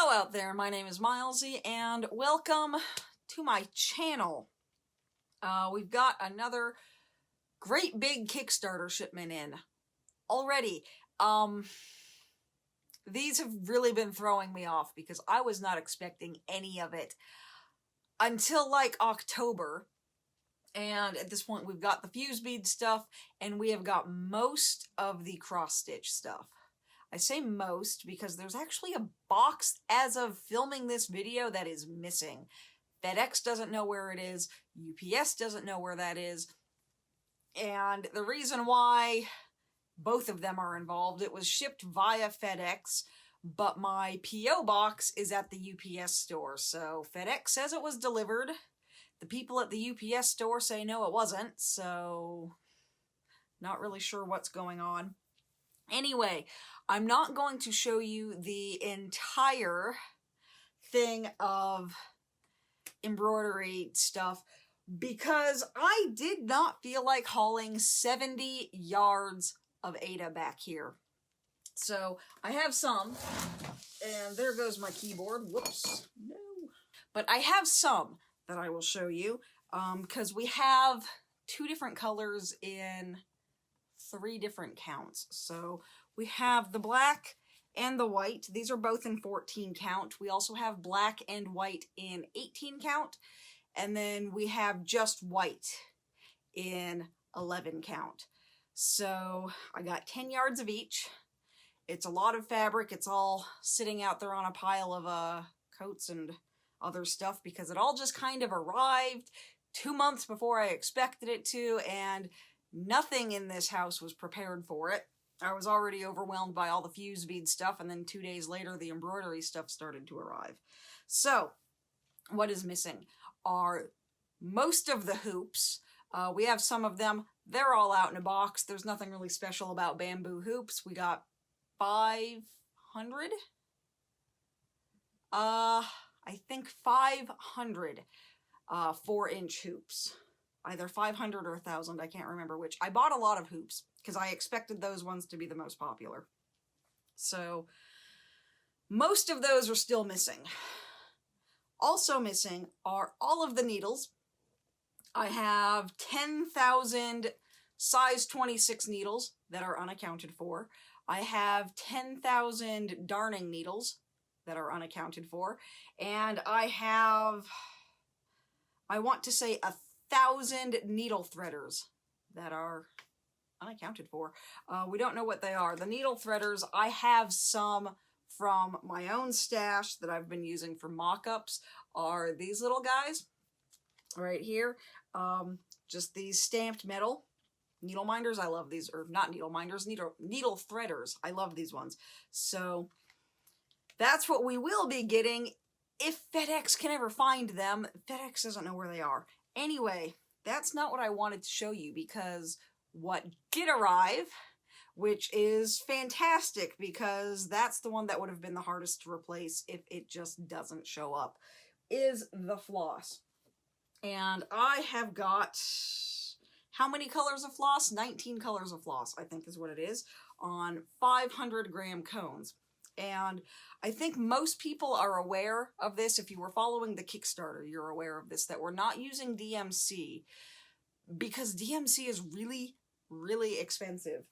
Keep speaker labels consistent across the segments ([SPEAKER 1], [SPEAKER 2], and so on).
[SPEAKER 1] Hello out there, my name is Milesy, and welcome to my channel. We've got another great big Kickstarter shipment in already. These have really been throwing me off because I was not expecting any of it until like October. And at this point we've got the fuse bead stuff and we have got most of the cross stitch stuff. I say most because there's actually a box as of filming this video that is missing. FedEx doesn't know where it is, UPS doesn't know where that is, and the reason why both of them are involved, it was shipped via FedEx, but my P.O. box is at the UPS store, so FedEx says it was delivered. The people at the UPS store say no it wasn't, so not really sure what's going on. Anyway, I'm not going to show you the entire thing of embroidery stuff because I did not feel like hauling 70 yards of Ada back here. So I have some, and there goes my keyboard. Whoops. No. But I have some that I will show you because we have two different colors in 3 different counts. So we have the black and the white. These are both in 14 count. We also have black and white in 18 count. And then we have just white in 11 count. So I got 10 yards of each. It's a lot of fabric. It's all sitting out there on a pile of coats and other stuff because it all just kind of arrived 2 months before I expected it to, and nothing in this house was prepared for it. I was already overwhelmed by all the fuse bead stuff, and then 2 days later the embroidery stuff started to arrive. So, what is missing are most of the hoops. We have some of them. They're all out in a box. There's nothing really special about bamboo hoops. We got 500? I think 500 4-inch hoops. Either 500 or 1,000, I can't remember which. I bought a lot of hoops because I expected those ones to be the most popular. So most of those are still missing. Also missing are all of the needles. I have 10,000 size 26 needles that are unaccounted for. I have 10,000 darning needles that are unaccounted for. And I have, I want to say, 1,000 needle threaders that are unaccounted for. We don't know what they are. The needle threaders, I have some from my own stash that I've been using for mock-ups, are these little guys right here. Just these stamped metal needle minders. I love these, or not needle minders, needle threaders. I love these ones. So that's what we will be getting if FedEx can ever find them. FedEx doesn't know where they are. Anyway, that's not what I wanted to show you because what did arrive, which is fantastic because that's the one that would have been the hardest to replace if it just doesn't show up, is the floss. And I have got, how many colors of floss? 19 colors of floss, I think is what it is, on 500 gram cones. And I think most people are aware of this. If you were following the Kickstarter, you're aware of this, that we're not using DMC because DMC is really, really expensive.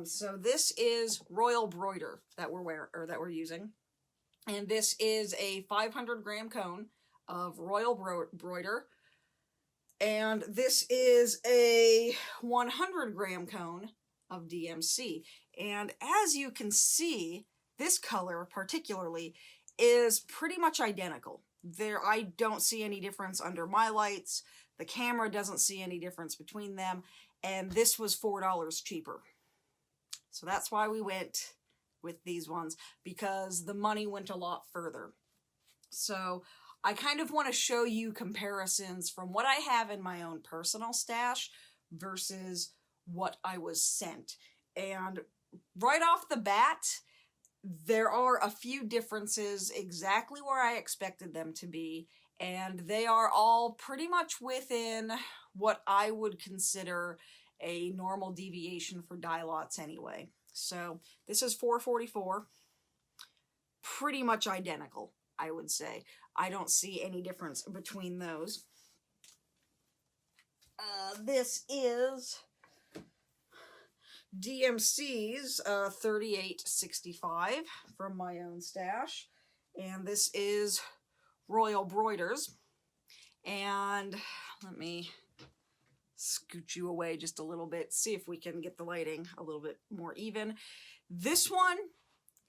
[SPEAKER 1] So this is Royal Broider that we're using. And this is a 500 gram cone of Royal Broider. And this is a 100 gram cone of DMC. And as you can see, this color particularly is pretty much identical. I don't see any difference under my lights. The camera doesn't see any difference between them. And this was $4 cheaper. So that's why we went with these ones, because the money went a lot further. So I kind of want to show you comparisons from what I have in my own personal stash versus what I was sent. And right off the bat, there are a few differences exactly where I expected them to be, and they are all pretty much within what I would consider a normal deviation for die lots anyway. So this is 444. pretty much identical, I would say. I don't see any difference between those. This is DMC's 3865 from my own stash. And this is Royal Broiders. And let me scoot you away just a little bit, see if we can get the lighting a little bit more even. This one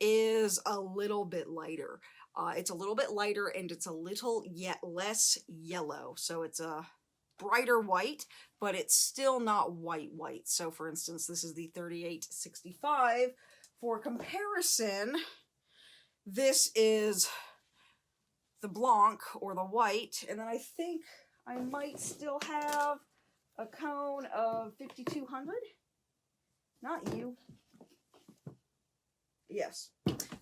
[SPEAKER 1] is a little bit lighter. It's a little bit lighter and it's a little yet less yellow. So it's a brighter white, but it's still not white. So for instance, this is the 3865. For comparison, this is the Blanc or the white, and then I think I might still have a cone of 5200. Not you. Yes.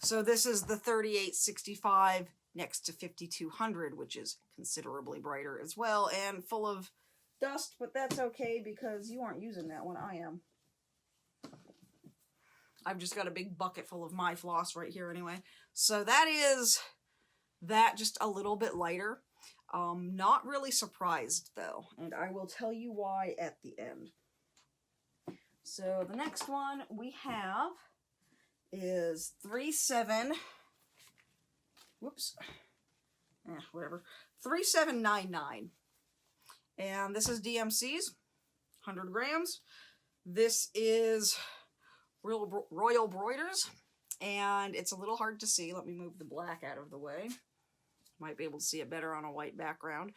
[SPEAKER 1] So this is the 3865 next to 5200, which is considerably brighter as well and full of dust, but that's okay because you aren't using that one. I am. I've just got a big bucket full of my floss right here anyway. So that is that, just a little bit lighter. Not really surprised though, and I will tell you why at the end. So the next one we have is 3799, and this is DMC's 100 grams. This is Royal Broiders, and it's a little hard to see. Let me move the black out of the way. Might be able to see it better on a white background.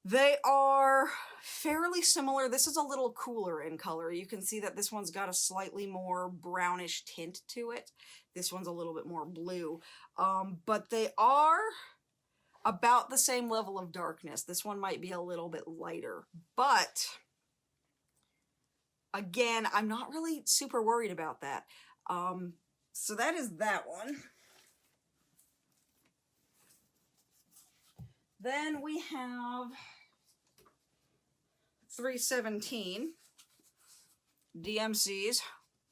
[SPEAKER 1] They are fairly similar. This is a little cooler in color. You can see that this one's got a slightly more brownish tint to it. This one's a little bit more blue. But they are about the same level of darkness. This one might be a little bit lighter. But, again, I'm not really super worried about that. So that is that one. Then we have 317, DMC's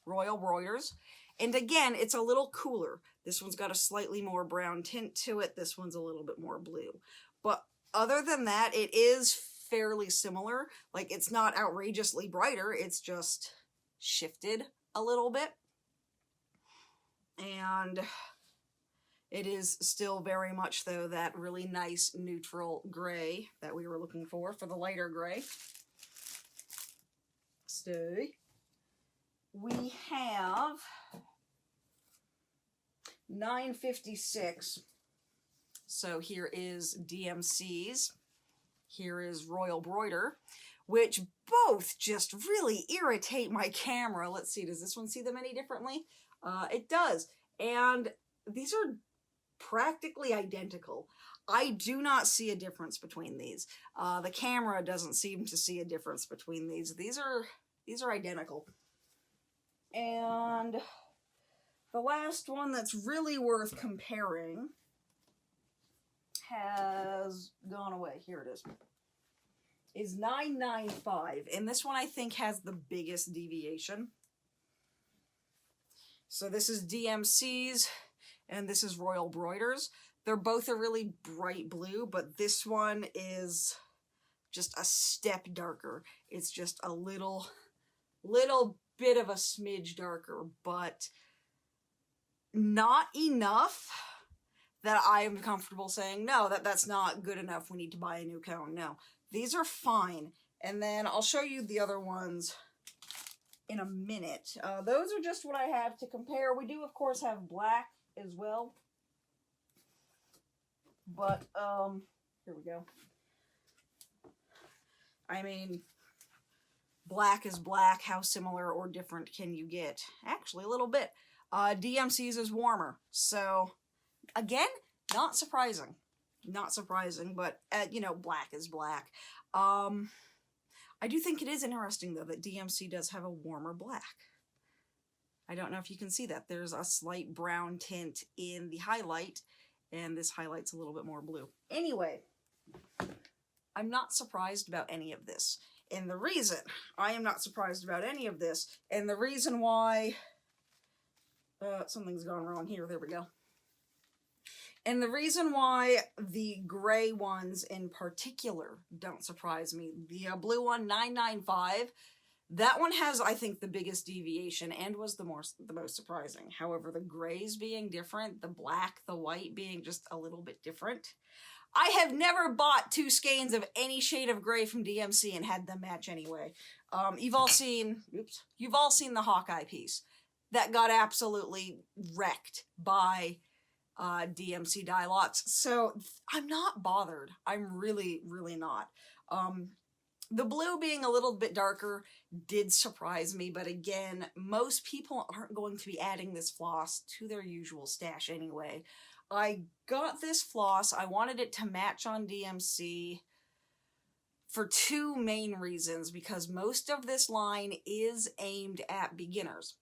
[SPEAKER 1] Royal Broiders. And again, it's a little cooler. This one's got a slightly more brown tint to it. This one's a little bit more blue. But other than that, it is fairly similar. Like, it's not outrageously brighter. It's just shifted a little bit. And it is still very much, though, that really nice neutral gray that we were looking for the lighter gray. So, we have 956. So here is DMC's. Here is Royal Broider, which both just really irritate my camera. Let's see, does this one see them any differently? It does. And these are practically identical. I do not see a difference between these. The camera doesn't seem to see a difference between these. These are identical. And the last one that's really worth comparing has gone away. Here it is 995, and this one I think has the biggest deviation. So this is DMC's, and this is Royal Broiders. They're both a really bright blue, but this one is just a step darker. It's just a little bit of a smidge darker, but not enough that I am comfortable saying, no, that's not good enough, we need to buy a new cone. No, these are fine. And then I'll show you the other ones in a minute. Those are just what I have to compare. We do, of course, have black as well. But, here we go. I mean, black is black. How similar or different can you get? Actually, a little bit. DMC's is warmer. So, again, not surprising. Not surprising, but, you know, black is black. I do think it is interesting, though, that DMC does have a warmer black. I don't know if you can see that. There's a slight brown tint in the highlight, and this highlight's a little bit more blue. Anyway, I'm not surprised about any of this. And the reason I am not surprised about any of this, and the reason why... something's gone wrong here. There we go. And the reason why the gray ones in particular don't surprise me, the blue one, 995, that one has, I think, the biggest deviation and was the most surprising. However, the grays being different, the black, the white being just a little bit different. I have never bought 2 skeins of any shade of gray from DMC and had them match anyway. You've all seen the Hawkeye piece that got absolutely wrecked by DMC dye lots. So I'm not bothered. I'm really, really not. The blue being a little bit darker did surprise me, but again, most people aren't going to be adding this floss to their usual stash anyway. I got this floss, I wanted it to match on DMC for 2 main reasons, because most of this line is aimed at beginners.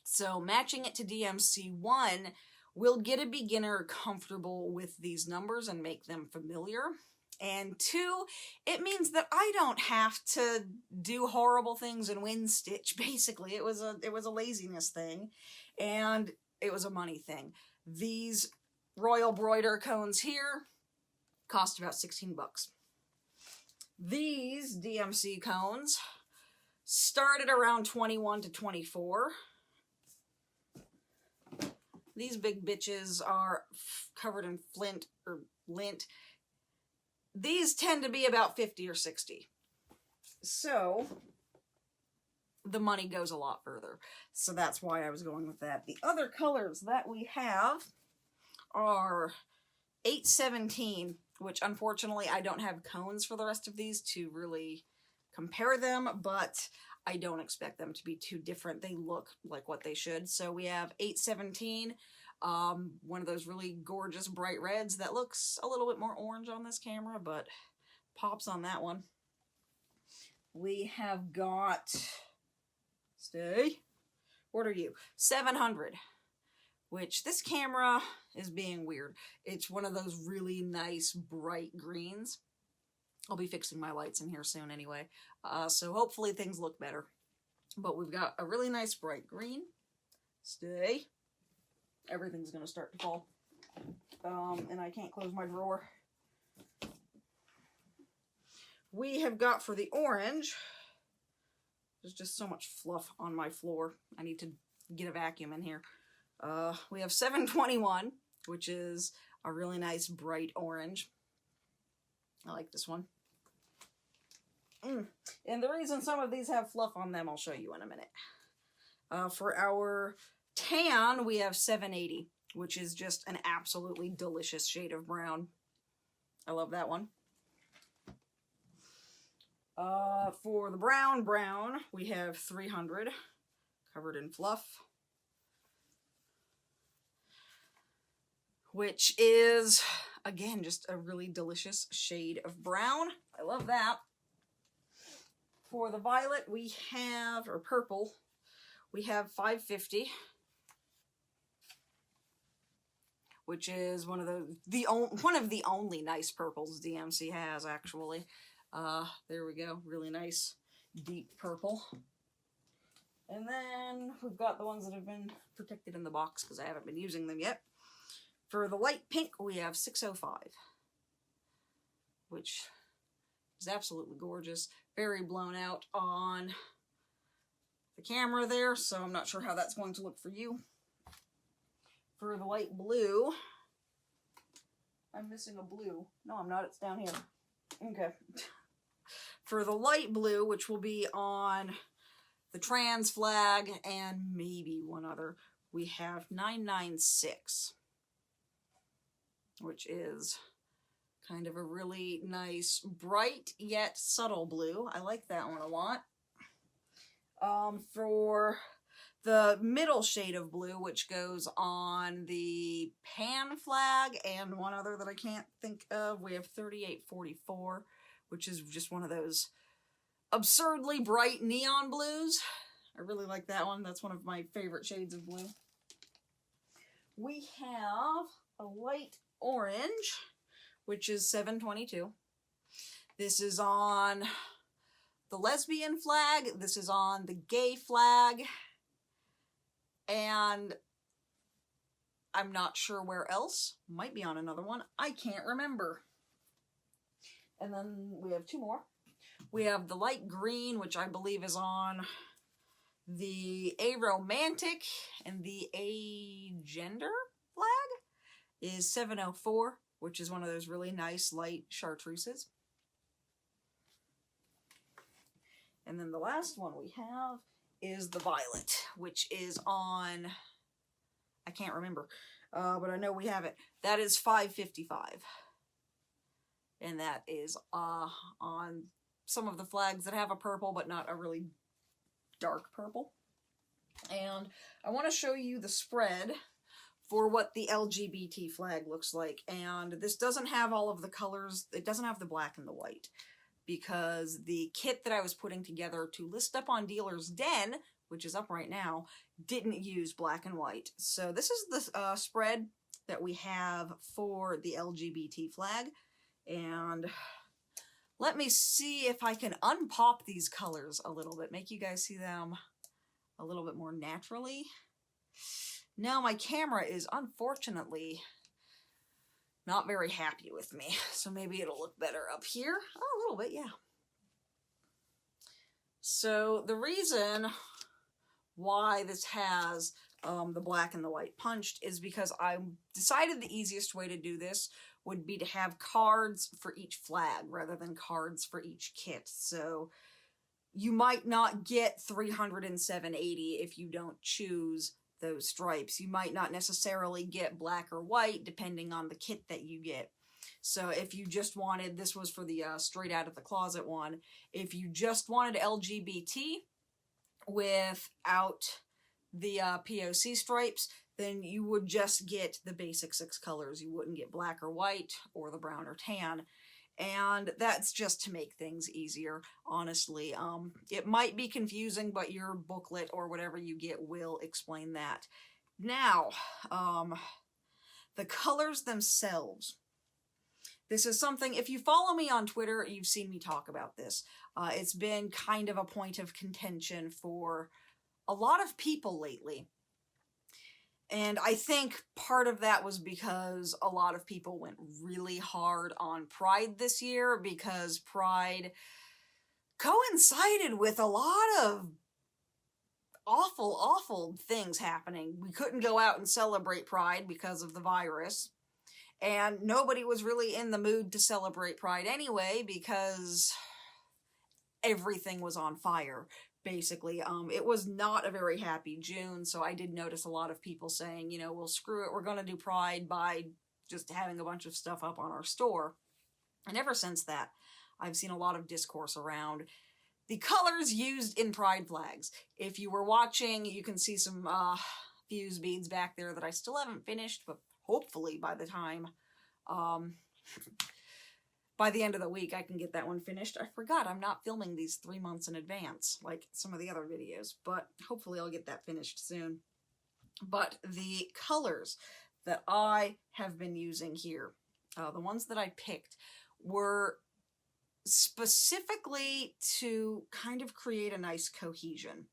[SPEAKER 1] So matching it to DMC, 1, will get a beginner comfortable with these numbers and make them familiar. And 2, it means that I don't have to do horrible things and win stitch. Basically, it was a laziness thing, and it was a money thing. These Royal Broider cones here cost about 16 bucks. These DMC cones started around 21 to 24. These big bitches are covered in flint or lint. These tend to be about 50 or 60. So the money goes a lot further. So that's why I was going with that. The other colors that we have are 817, which unfortunately I don't have cones for the rest of these to really compare them, but I don't expect them to be too different. They look like what they should. So we have 817, one of those really gorgeous bright reds that looks a little bit more orange on this camera, but pops on that one. We have got, what are you? 700, which this camera is being weird. It's one of those really nice bright greens. I'll be fixing my lights in here soon anyway, so hopefully things look better. But we've got a really nice bright green. Everything's gonna start to fall. And I can't close my drawer. We have got for the orange, there's just so much fluff on my floor. I need to get a vacuum in here. We have 721, which is a really nice bright orange. I like this one. And the reason some of these have fluff on them, I'll show you in a minute. For our tan, we have 780, which is just an absolutely delicious shade of brown. I love that one. For the brown, we have 300, covered in fluff, which is, again, just a really delicious shade of brown. I love that. For the violet, we have, or purple, we have 550, which is one of the only nice purples DMC has, actually. There we go, really nice deep purple. And then we've got the ones that have been protected in the box because I haven't been using them yet. For the light pink, we have 605, which is absolutely gorgeous. Very blown out on the camera there, so I'm not sure how that's going to look for you. For the light blue, I'm missing a blue. No, I'm not. It's down here. Okay. For the light blue, which will be on the trans flag and maybe one other, we have 996, which is kind of a really nice, bright yet subtle blue. I like that one a lot. For the middle shade of blue, which goes on the pan flag and one other that I can't think of, we have 3844, which is just one of those absurdly bright neon blues. I really like that one. That's one of my favorite shades of blue. We have a light orange, which is 722. This is on the lesbian flag. This is on the gay flag. And I'm not sure where else. Might be on another one. I can't remember. And then we have two more. We have the light green, which I believe is on the Aromantic, and the Agender flag is 704, which is one of those really nice light chartreuses. And then the last one we have is the violet, which is on, I can't remember, but I know we have it. That is 555. And that is on some of the flags that have a purple, but not a really dark purple. And I want to show you the spread for what the LGBT flag looks like. And this doesn't have all of the colors. It doesn't have the black and the white, because the kit that I was putting together to list up on Dealer's Den, which is up right now, didn't use black and white. So this is the spread that we have for the LGBT flag. And let me see if I can unpop these colors a little bit, make you guys see them a little bit more naturally. Now my camera is unfortunately not very happy with me, so maybe it'll look better up here. Oh, a little bit, yeah. So the reason why this has the black and the white punched is because I decided the easiest way to do this would be to have cards for each flag rather than cards for each kit. So you might not get 300 and 780 if you don't choose those stripes. You might not necessarily get black or white depending on the kit that you get. So if you just wanted, this was for the straight out of the closet one, if you just wanted LGBT without the POC stripes, then you would just get the basic 6 colors. You wouldn't get black or white or the brown or tan. And that's just to make things easier, honestly. It might be confusing, but your booklet or whatever you get will explain that. Now, the colors themselves. This is something, if you follow me on Twitter, you've seen me talk about this. It's been kind of a point of contention for a lot of people lately. And I think part of that was because a lot of people went really hard on Pride this year, because Pride coincided with a lot of awful things happening. We couldn't go out and celebrate Pride because of the virus. And nobody was really in the mood to celebrate Pride anyway, because everything was on fire. Basically, it was not a very happy June, so I did notice a lot of people saying, you know, well, screw it, we're going to do Pride by just having a bunch of stuff up on our store. And ever since that, I've seen a lot of discourse around the colors used in Pride flags. If you were watching, you can see some fuse beads back there that I still haven't finished, but hopefully by the time, by the end of the week, I can get that one finished. I forgot I'm not filming these 3 months in advance, like some of the other videos, but hopefully I'll get that finished soon. But the colors that I have been using here, the ones that I picked, were specifically to kind of create a nice cohesion.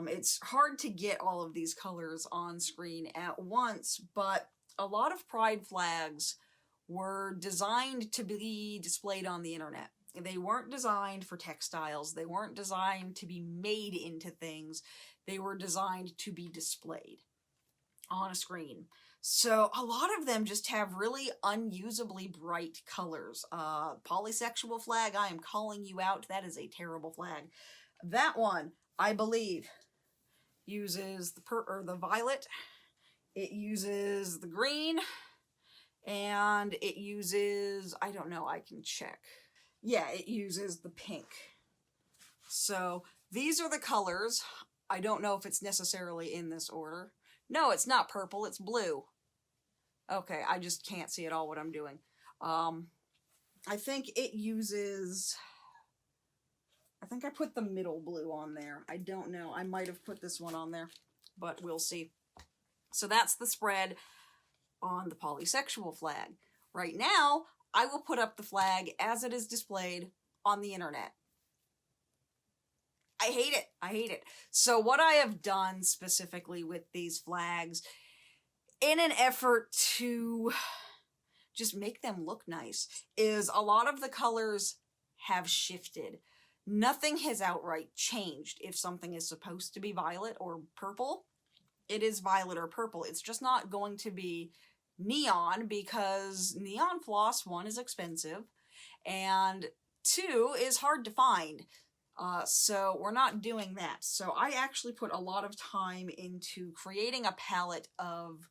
[SPEAKER 1] It's hard to get all of these colors on screen at once, but a lot of Pride flags were designed to be displayed on the internet. They weren't designed for textiles. They weren't designed to be made into things. They were designed to be displayed on a screen. So a lot of them just have really unusably bright colors. Polysexual flag, I am calling you out. That is a terrible flag. That one, I believe, uses the violet. It uses the green. And it uses, I don't know, I can check. Yeah, it uses the pink. So these are the colors. I don't know if it's necessarily in this order. No, it's not purple, it's blue. Okay, I just can't see at all what I'm doing. I think it uses, I think I put the middle blue on there. I don't know, I might have put this one on there, but we'll see. So that's the spread on the polysexual flag. Right now, I will put up the flag as it is displayed on the internet. I hate it. I hate it. So what I have done specifically with these flags in an effort to just make them look nice, is a lot of the colors have shifted. Nothing has outright changed. If something is supposed to be violet or purple, it is violet or purple. It's just not going to be neon, because neon floss, one, is expensive, and two, is hard to find. So we're not doing that. So I actually put a lot of time into creating a palette of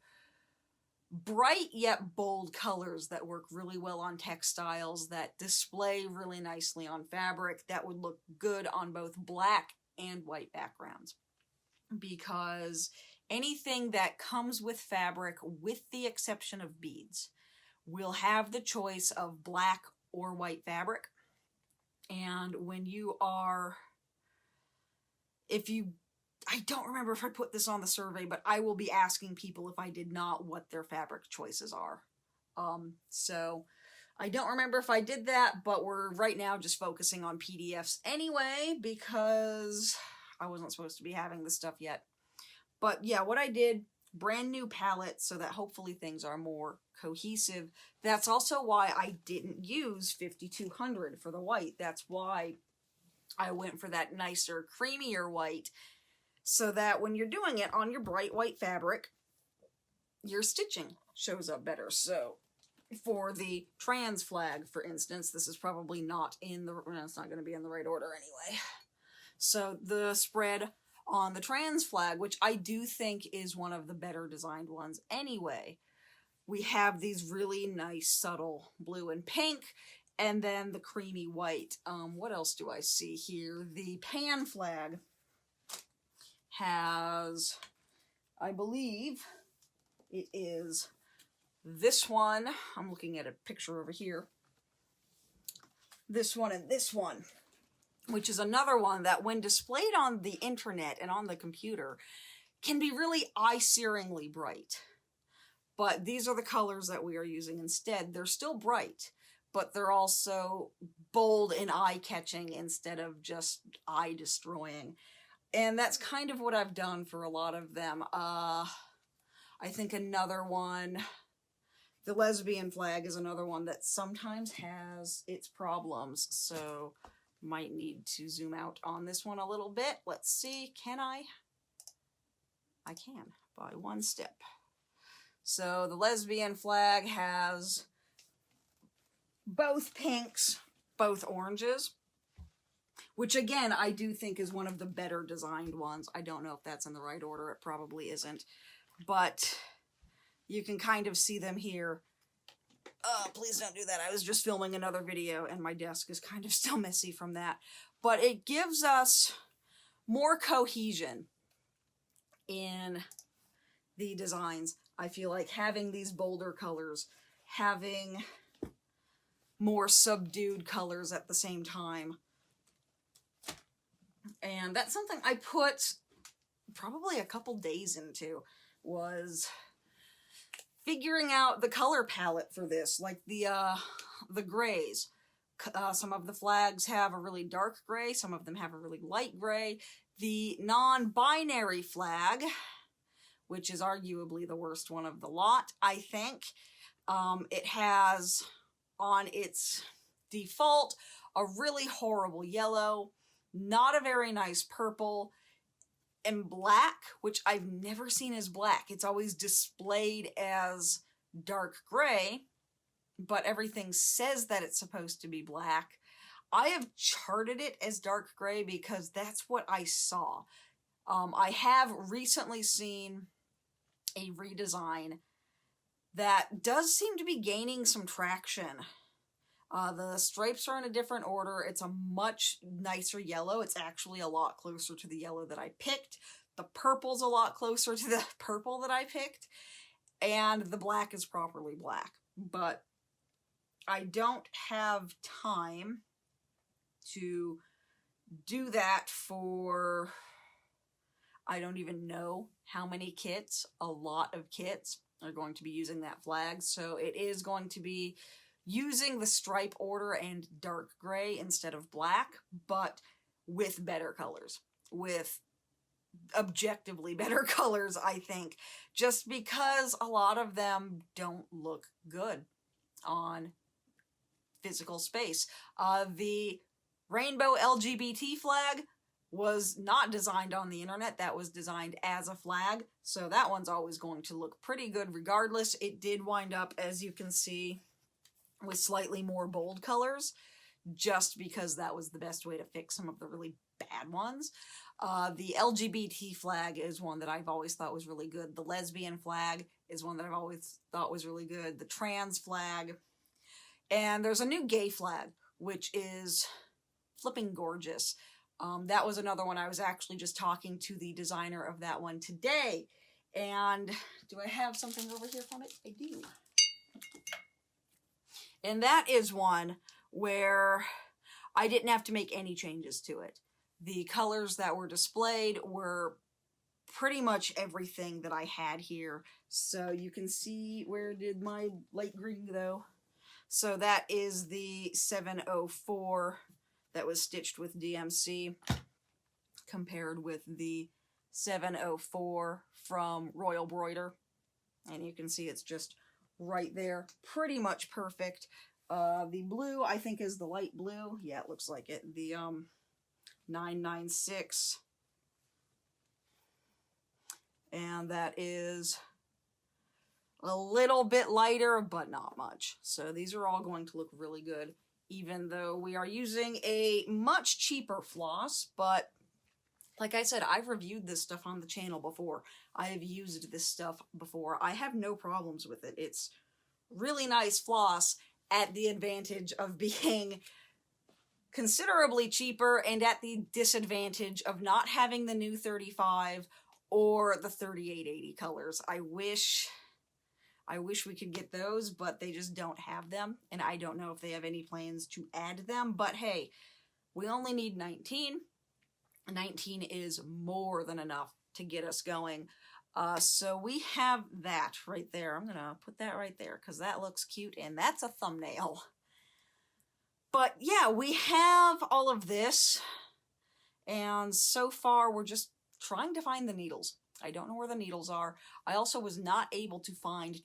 [SPEAKER 1] bright yet bold colors that work really well on textiles, that display really nicely on fabric, that would look good on both black and white backgrounds. Because anything that comes with fabric, with the exception of beads, will have the choice of black or white fabric. And when you are, I don't remember if I put this on the survey, but I will be asking people, if I did not, what their fabric choices are. So I don't remember if I did that, but we're right now just focusing on PDFs anyway, because I wasn't supposed to be having this stuff yet. But yeah, what I did, brand new palette, so that hopefully things are more cohesive. That's also why I didn't use 5200 for the white. That's why I went for that nicer, creamier white, so that when you're doing it on your bright white fabric, your stitching shows up better. So for the trans flag, for instance, this is probably not in the, well, it's not going to be in the right order anyway. So the spread on the trans flag, which I do think is one of the better designed ones anyway, we have these really nice subtle blue and pink, and then the creamy white. What else do I see here? The pan flag has, I believe it is this one. I'm looking at a picture over here. This one and this one, which is another one that when displayed on the internet and on the computer can be really eye-searingly bright. But these are the colors that we are using instead. They're still bright, but they're also bold and eye-catching instead of just eye-destroying. And that's kind of what I've done for a lot of them. I think another one, the lesbian flag, is another one that sometimes has its problems. So might need to zoom out on this one a little bit. Let's see, can I? I can, by one step. So the lesbian flag has both pinks, both oranges, which again, I do think is one of the better designed ones. I don't know if that's in the right order. It probably isn't. But you can kind of see them here. Please don't do that. I was just filming another video and my desk is kind of still messy from that. But it gives us more cohesion in the designs. I feel like having these bolder colors, having more subdued colors at the same time. And that's something I put probably a couple days into, was figuring out the color palette for this, like the grays. Some of the flags have a really dark gray, some of them have a really light gray. The non-binary flag, which is arguably the worst one of the lot, I think, it has on its default a really horrible yellow, not a very nice purple, and black, which I've never seen as black. It's always displayed as dark gray, but everything says that it's supposed to be black. I have charted it as dark gray because that's what I saw. I have recently seen a redesign that does seem to be gaining some traction. The stripes are in a different order. It's a much nicer yellow. It's actually a lot closer to the yellow that I picked. The purple's a lot closer to the purple that I picked. And the black is properly black. But I don't have time to do that for, I don't even know how many kits. A lot of kits are going to be using that flag. So it is going to be using the stripe order and dark gray instead of black, but with better colors, with objectively better colors, I think, just because a lot of them don't look good on physical space. The rainbow LGBT flag was not designed on the internet. That was designed as a flag, so that one's always going to look pretty good regardless. It did wind up, as you can see, with slightly more bold colors, just because that was the best way to fix some of the really bad ones. The LGBT flag is one that I've always thought was really good. The lesbian flag is one that I've always thought was really good. The trans flag. And there's a new gay flag, which is flipping gorgeous. That was another one. I was actually just talking to the designer of that one today. And do I have something over here from it? I do. And that is one where I didn't have to make any changes to it. The colors that were displayed were pretty much everything that I had here. So you can see, where did my light green go? So that is the 704 that was stitched with DMC, compared with the 704 from Royal Broider. And you can see it's just right there, pretty much perfect. The blue, I think, is the light blue. Yeah, it looks like it. The 996. And that is a little bit lighter, but not much. So these are all going to look really good, even though we are using a much cheaper floss. But like I said, I've reviewed this stuff on the channel before. I have used this stuff before. I have no problems with it. It's really nice floss, at the advantage of being considerably cheaper and at the disadvantage of not having the new 35 or the 3880 colors. I wish we could get those, but they just don't have them, and I don't know if they have any plans to add them. But hey, we only need 19. 19 is more than enough to get us going. So we have that right there. I'm gonna put that right there because that looks cute, and that's a thumbnail. But yeah, we have all of this, and so far we're just trying to find the needles. I don't know where the needles are. I also was not able to find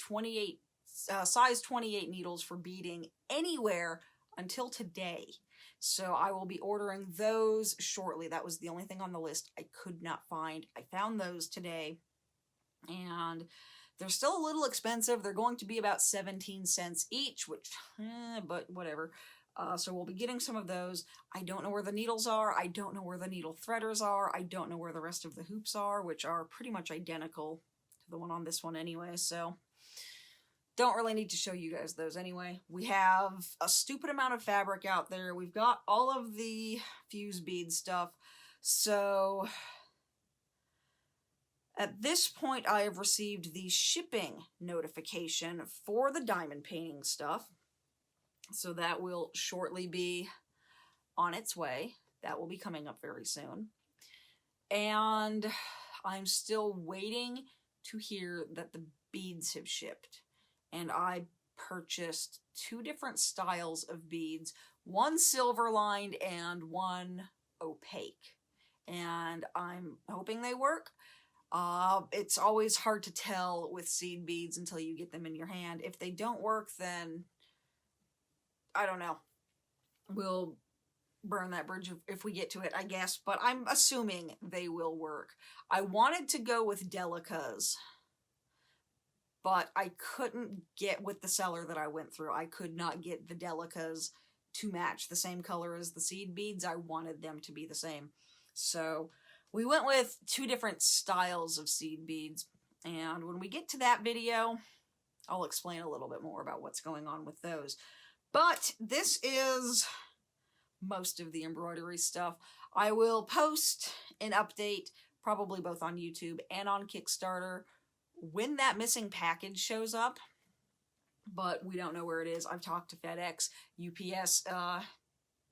[SPEAKER 1] size 28 needles for beading anywhere until today. So I will be ordering those shortly. That was the only thing on the list I could not find. I found those today, and they're still a little expensive. They're going to be about 17 cents each, which, but whatever. So we'll be getting some of those. I don't know where the needles are. I don't know where the needle threaders are. I don't know where the rest of the hoops are, which are pretty much identical to the one on this one anyway. So don't really need to show you guys those anyway. We have a stupid amount of fabric out there. We've got all of the fuse bead stuff. So at this point, I have received the shipping notification for the diamond painting stuff. So that will shortly be on its way. That will be coming up very soon. And I'm still waiting to hear that the beads have shipped. And I purchased 2 different styles of beads, one silver lined and one opaque. And I'm hoping they work. It's always hard to tell with seed beads until you get them in your hand. If they don't work, then I don't know. We'll burn that bridge if we get to it, I guess. But I'm assuming they will work. I wanted to go with Delicas, but I couldn't get, with the seller that I went through, I could not get the Delicas to match the same color as the seed beads. I wanted them to be the same. So we went with 2 different styles of seed beads. And when we get to that video, I'll explain a little bit more about what's going on with those. But this is most of the embroidery stuff. I will post an update, probably both on YouTube and on Kickstarter, when that missing package shows up. But we don't know where it is. I've talked to FedEx. UPS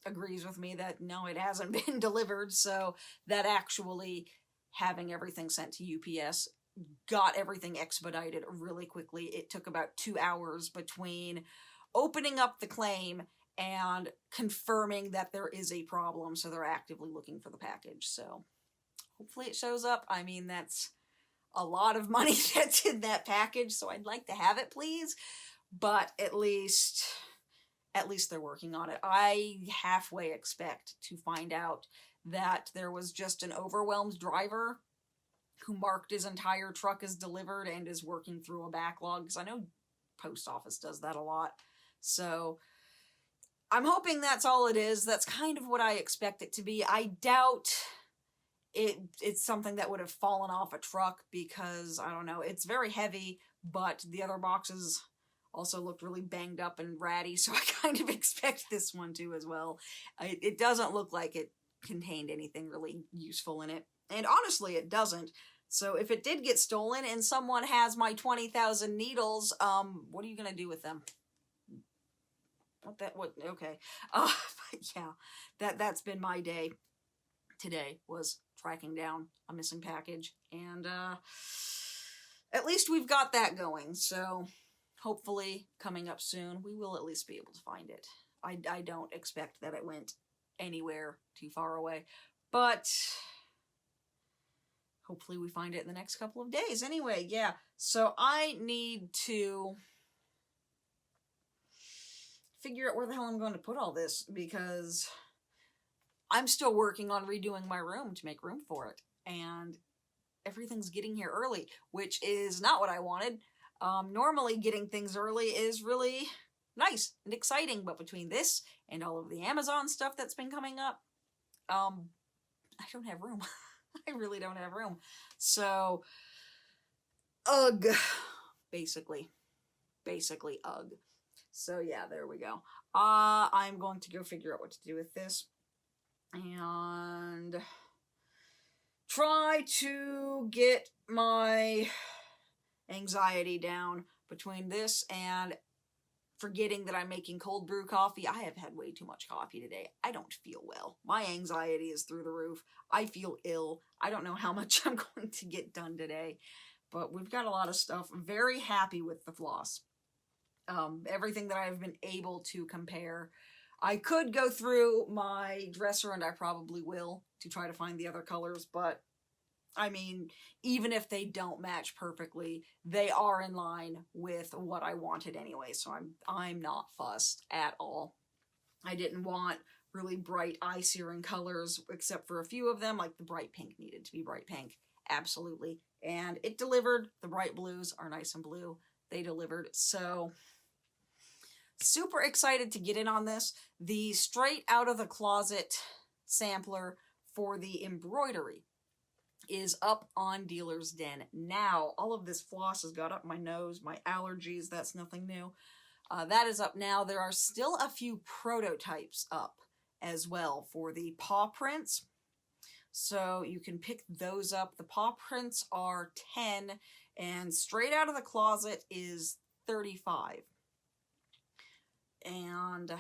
[SPEAKER 1] agrees with me that no, it hasn't been delivered. So that actually having everything sent to UPS got everything expedited really quickly. It took about 2 hours between opening up the claim and confirming that there is a problem, so they're actively looking for the package. So hopefully it shows up. I mean, that's a lot of money that's in that package, so I'd like to have it, please. But at least they're working on it. I halfway expect to find out that there was just an overwhelmed driver who marked his entire truck as delivered and is working through a backlog, because I know post office does that a lot. So I'm hoping that's all it is. That's kind of what I expect it to be. I doubt it's something that would have fallen off a truck, because, I don't know, it's very heavy, but the other boxes also looked really banged up and ratty, so I kind of expect this one to as well. It doesn't look like it contained anything really useful in it, and honestly, it doesn't. So if it did get stolen and someone has my 20,000 needles, what are you gonna do with them? Okay. But yeah, that's been my day today, was tracking down a missing package, and at least we've got that going, so hopefully coming up soon we will at least be able to find it. I don't expect that it went anywhere too far away, but hopefully we find it in the next couple of days. Anyway, yeah, so I need to figure out where the hell I'm going to put all this, because I'm still working on redoing my room to make room for it, and everything's getting here early, which is not what I wanted. Normally getting things early is really nice and exciting, but between this and all of the Amazon stuff that's been coming up, I don't have room. I really don't have room. So, ugh, basically ugh. So yeah, there we go. I'm going to go figure out what to do with this and try to get my anxiety down between this and forgetting that I'm making cold brew coffee. I have had way too much coffee today. I don't feel well. My anxiety is through the roof. I feel ill. I don't know how much I'm going to get done today, but we've got a lot of stuff. I'm very happy with the floss. Everything that I've been able to compare. I could go through my dresser, and I probably will, to try to find the other colors, but I mean, even if they don't match perfectly, they are in line with what I wanted anyway, so I'm not fussed at all. I didn't want really bright eye-searing colors, except for a few of them, like the bright pink needed to be bright pink. Absolutely. And it delivered. The bright blues are nice and blue. They delivered, so super excited to get in on this. The straight out of the closet sampler for the embroidery is up on Dealer's Den now. All of this floss has got up my nose, my allergies, that's nothing new. That is up now. There are still a few prototypes up as well for the paw prints, so you can pick those up. The paw prints are 10, and straight out of the closet is 35. And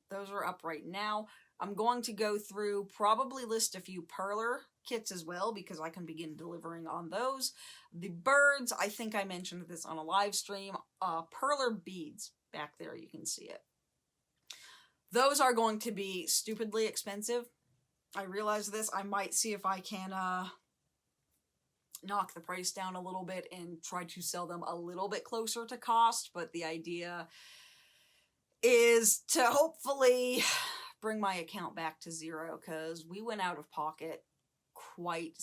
[SPEAKER 1] those are up right now. I'm going to go through, probably list a few perler kits as well, because I can begin delivering on those. The birds, I think I mentioned this on a live stream, perler beads, back there you can see it. Those are going to be stupidly expensive. I realize this. I might see if I can knock the price down a little bit and try to sell them a little bit closer to cost, but the idea is to hopefully bring my account back to zero, because we went out of pocket quite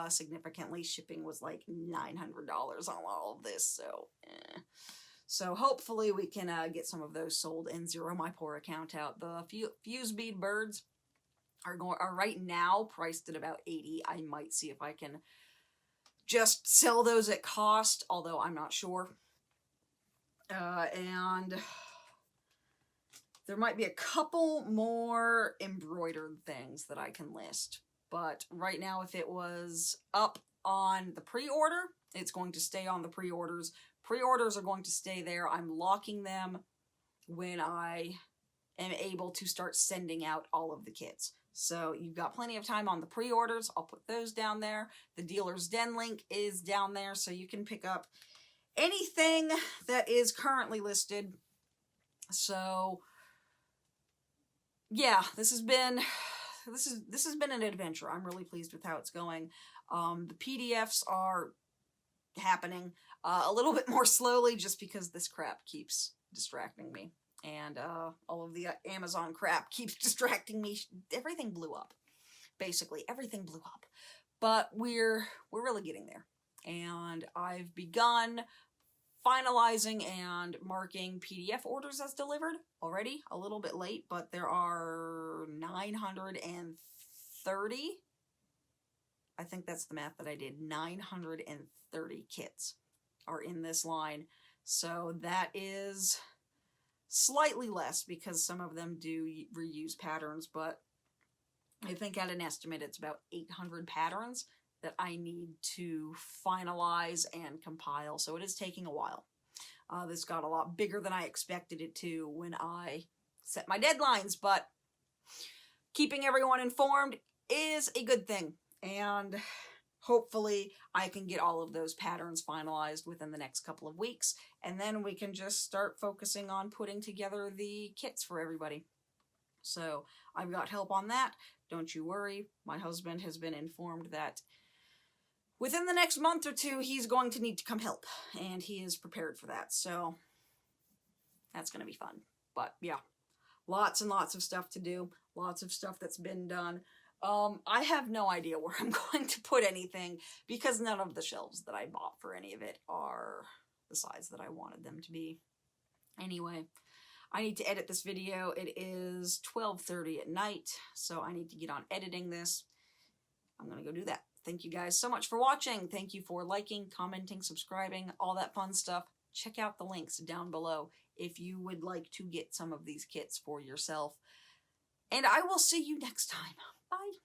[SPEAKER 1] significantly. Shipping was like $900 on all of this, so So hopefully we can get some of those sold and zero my poor account out. The fuse bead birds are right now priced at about $80. I might see if I can just sell those at cost, although I'm not sure. And there might be a couple more embroidered things that I can list. But right now, if it was up on the pre-order, it's going to stay on the pre-orders. Pre-orders are going to stay there. I'm locking them when I am able to start sending out all of the kits. So you've got plenty of time on the pre-orders. I'll put those down there. The Dealer's Den link is down there, so you can pick up anything that is currently listed. So yeah, this has been this has been an adventure. I'm really pleased with how it's going. The PDFs are happening a little bit more slowly just because this crap keeps distracting me. And all of the Amazon crap keeps distracting me. Everything blew up. Basically, everything blew up. But we're really getting there. And I've begun finalizing and marking PDF orders as delivered already. A little bit late, but there are 930. I think that's the math that I did. 930 kits are in this line. So that is slightly less because some of them do reuse patterns, but I think at an estimate it's about 800 patterns that I need to finalize and compile. So it is taking a while. This got a lot bigger than I expected it to when I set my deadlines, but keeping everyone informed is a good thing. And hopefully I can get all of those patterns finalized within the next couple of weeks, and then we can just start focusing on putting together the kits for everybody. So I've got help on that. Don't you worry. My husband has been informed that within the next month or two, he's going to need to come help, and he is prepared for that. So that's going to be fun. But yeah, lots and lots of stuff to do. Lots of stuff that's been done. I have no idea where I'm going to put anything because none of the shelves that I bought for any of it are the size that I wanted them to be. Anyway, I need to edit this video. It is 12:30 at night, so I need to get on editing this. I'm going to go do that. Thank you guys so much for watching. Thank you for liking, commenting, subscribing, all that fun stuff. Check out the links down below if you would like to get some of these kits for yourself. And I will see you next time. Bye.